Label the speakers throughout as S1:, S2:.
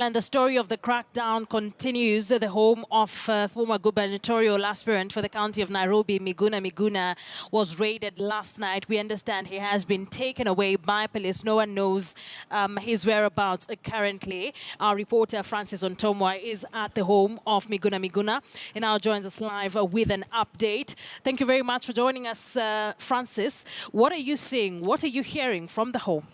S1: And the story of the crackdown continues. The home of former gubernatorial aspirant for the county of Nairobi, Miguna, was raided last night. We understand he has been taken away by police. No one knows his whereabouts currently. Our reporter, Francis Ontomwa, is at the home of Miguna and now joins us live with an update. Thank you very much for joining us, Francis. What are you seeing? What are you hearing from the home?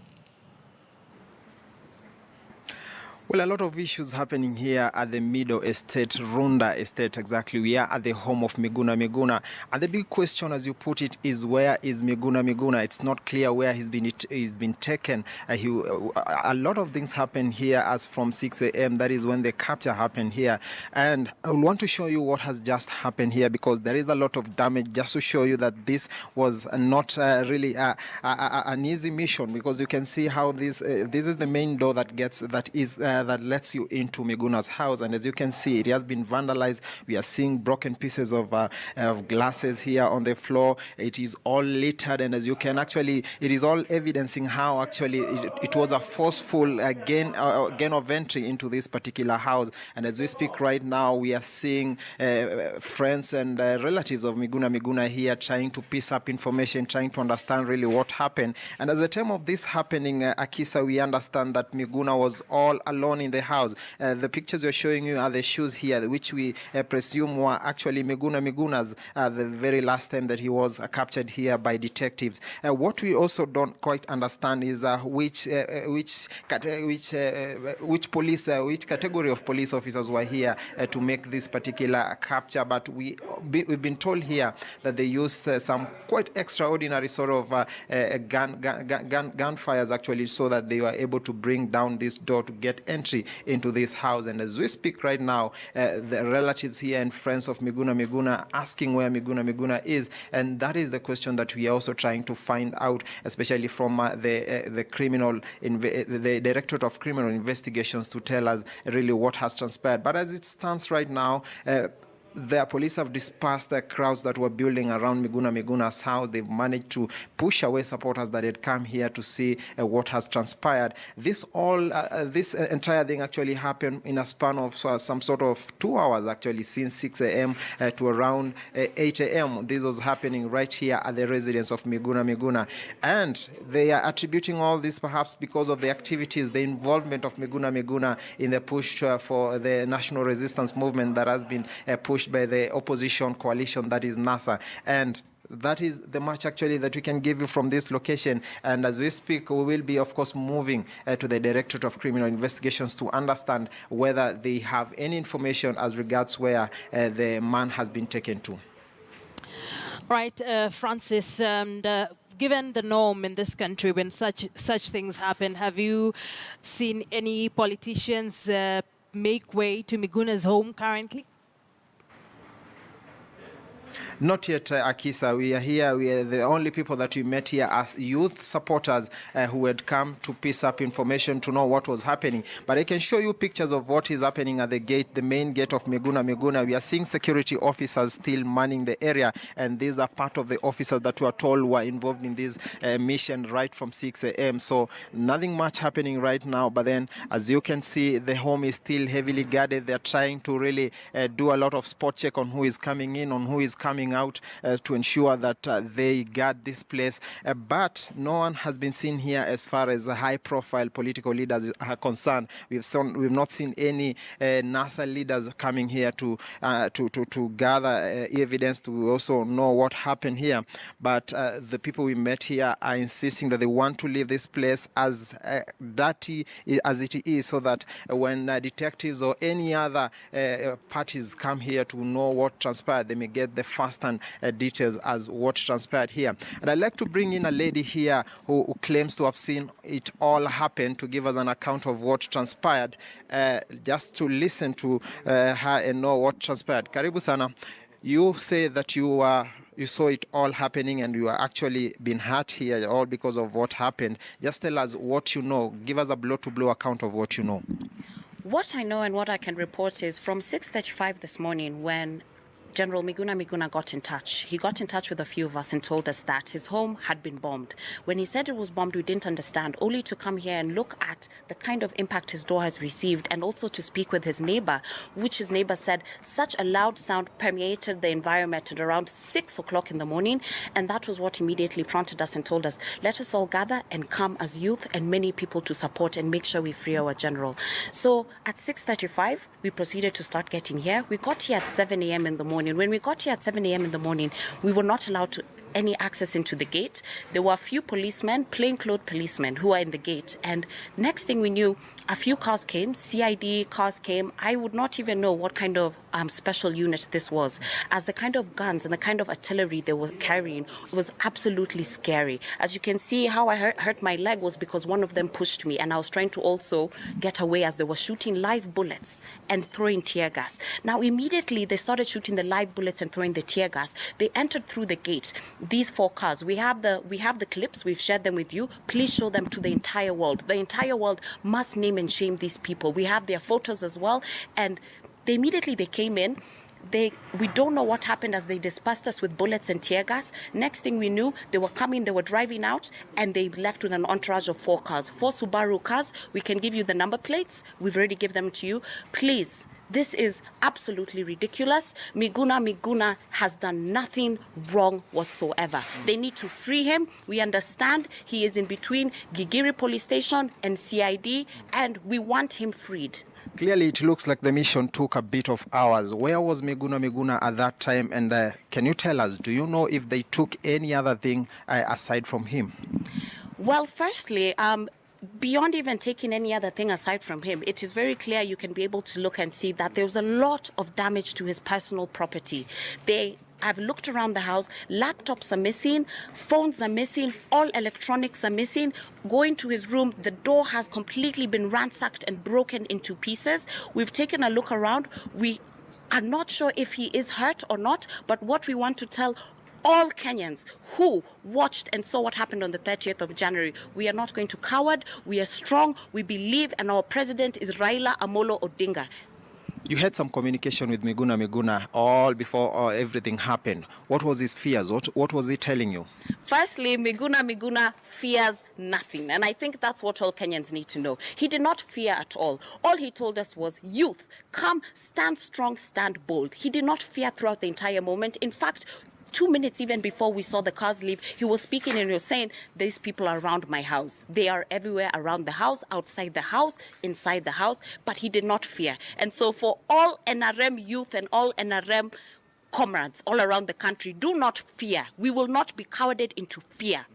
S2: Well, a lot of issues happening here at the Middle Estate, Runda Estate, exactly. We are at the home of Miguna. And the big question, as you put it, is where is Miguna? It's not clear where he's been taken. A lot of things happen here as from 6 a.m. That is when the capture happened here. And I want to show you what has just happened here, because there is a lot of damage, just to show you that this was not really an easy mission, because you can see how this is the main door that lets you into Miguna's house. And as you can see, it has been vandalized. We are seeing broken pieces of glasses here on the floor. It is all littered, and as you can actually, it is all evidencing how actually it was a forceful gain of entry into this particular house. And as we speak right now, we are seeing friends and relatives of Miguna here trying to piece up information, trying to understand really what happened. And at the time of this happening, Akisa, we understand that Miguna was all alone in the house. The pictures we're showing you are the shoes here, which we presume were actually Miguna's the very last time that he was captured here by detectives. What we also don't quite understand is which category of police officers were here to make this particular capture. But we've been told here that they used some quite extraordinary sort of gunfires actually, so that they were able to bring down this door to get entry into this house. And as we speak right now, the relatives here and friends of Miguna asking where Miguna is, and that is the question that we are also trying to find out, especially from the Directorate of Criminal Investigations, to tell us really what has transpired. But as it stands right now, the police have dispersed the crowds that were building around Miguna's house. They've managed to push away supporters that had come here to see what has transpired. This entire thing actually happened in a span of some sort of 2 hours, actually, since 6 a.m. To around 8 a.m. This was happening right here at the residence of Miguna. And they are attributing all this perhaps because of the activities, the involvement of Miguna in the push for the national resistance movement that has been pushed by the opposition coalition, that is NASA. And that is the much actually that we can give you from this location. And as we speak, we will be, of course, moving to the Directorate of Criminal Investigations to understand whether they have any information as regards where the man has been taken to.
S1: Right, Francis, and given the norm in this country when such things happen, have you seen any politicians make way to Miguna's home currently?
S2: Not yet, Akisa. We are here. We are the only people that we met here as youth supporters who had come to piece up information to know what was happening. But I can show you pictures of what is happening at the gate, the main gate of Miguna. We are seeing security officers still manning the area, and these are part of the officers that we are told were involved in this mission right from 6 a.m. So nothing much happening right now. But then, as you can see, the home is still heavily guarded. They're trying to really do a lot of spot check on who is coming in, on who is coming out, to ensure that they guard this place. But no one has been seen here as far as high-profile political leaders are concerned. We've not seen any NASA leaders coming here to gather evidence to also know what happened here. But the people we met here are insisting that they want to leave this place as dirty as it is, so that when detectives or any other parties come here to know what transpired, they may get the first-hand details as what transpired here. And I'd like to bring in a lady here who claims to have seen it all happen, to give us an account of what transpired, just to listen to her and know what transpired. Karibu sana. You say that you saw it all happening and you are actually been hurt here all because of what happened. Just tell us what you know. Give us a blow-to-blow account of what you know.
S3: What I know and what I can report is from 6:35 this morning, when General Miguna got in touch. He got in touch with a few of us and told us that his home had been bombed. When he said it was bombed, we didn't understand, only to come here and look at the kind of impact his door has received, and also to speak with his neighbor, which his neighbor said such a loud sound permeated the environment at around 6 o'clock in the morning, and that was what immediately fronted us and told us, let us all gather and come as youth and many people to support and make sure we free our general. So at 6:35, we proceeded to start getting here. We got here at 7 a.m. in the morning. When we got here at 7 a.m. in the morning, we were not allowed to any access into the gate. There were a few policemen, plainclothes policemen, who are in the gate. And next thing we knew, a few cars came, CID cars came. I would not even know what kind of special unit this was, as the kind of guns and the kind of artillery they were carrying was absolutely scary. As you can see, how I hurt my leg was because one of them pushed me, and I was trying to also get away as they were shooting live bullets and throwing tear gas. Now, immediately they started shooting the live bullets and throwing the tear gas. They entered through the gate. These 4 cars, we have the clips, we've shared them with you. Please show them to the entire world. The entire world must name and shame these people. We have their photos as well, and they came in. We don't know what happened as they dispersed us with bullets and tear gas. Next thing we knew, they were driving out, and they left with an entourage of 4 cars. 4 Subaru cars. We can give you the number plates. We've already given them to you. Please, this is absolutely ridiculous. Miguna has done nothing wrong whatsoever. They need to free him. We understand he is in between Gigiri police station and CID, and we want him freed.
S2: Clearly, it looks like the mission took a bit of hours. Where was Miguna at that time? And can you tell us, do you know if they took any other thing aside from him?
S3: Well, firstly, beyond even taking any other thing aside from him, it is very clear you can be able to look and see that there was a lot of damage to his personal property. I've looked around the house, laptops are missing, phones are missing, all electronics are missing. Going to his room, the door has completely been ransacked and broken into pieces. We've taken a look around. We are not sure if he is hurt or not, but what we want to tell all Kenyans who watched and saw what happened on the 30th of January, we are not going to coward, we are strong, we believe, and our president is Raila Amolo Odinga.
S2: You had some communication with Miguna all before everything happened. What was his fears? What was he telling you?
S3: Firstly, Miguna fears nothing. And I think that's what all Kenyans need to know. He did not fear at all. All he told us was, youth, come, stand strong, stand bold. He did not fear throughout the entire moment. In fact, 2 minutes even before we saw the cars leave, he was speaking and he was saying, these people are around my house. They are everywhere around the house, outside the house, inside the house, but he did not fear. And so for all NRM youth and all NRM comrades all around the country, do not fear. We will not be cowarded into fear.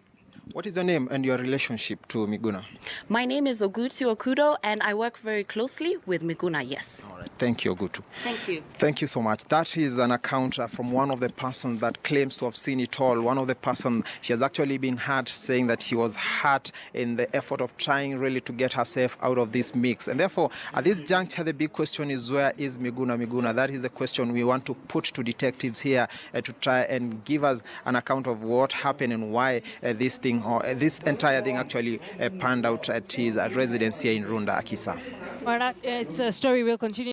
S2: What is your name and your relationship to Miguna?
S3: My name is Ogutu Okudo, and I work very closely with Miguna, yes.
S2: All right. Thank you, Ogutu.
S3: Thank you.
S2: Thank you so much. That is an account from one of the persons that claims to have seen it all. One of the person, she has actually been hurt, saying that she was hurt in the effort of trying really to get herself out of this mix. And therefore, at this juncture, the big question is, where is Miguna? That is the question we want to put to detectives here to try and give us an account of what happened and why this entire thing actually panned out at his residence here in Runda, Akisa.
S1: Well, it's a story we'll continue.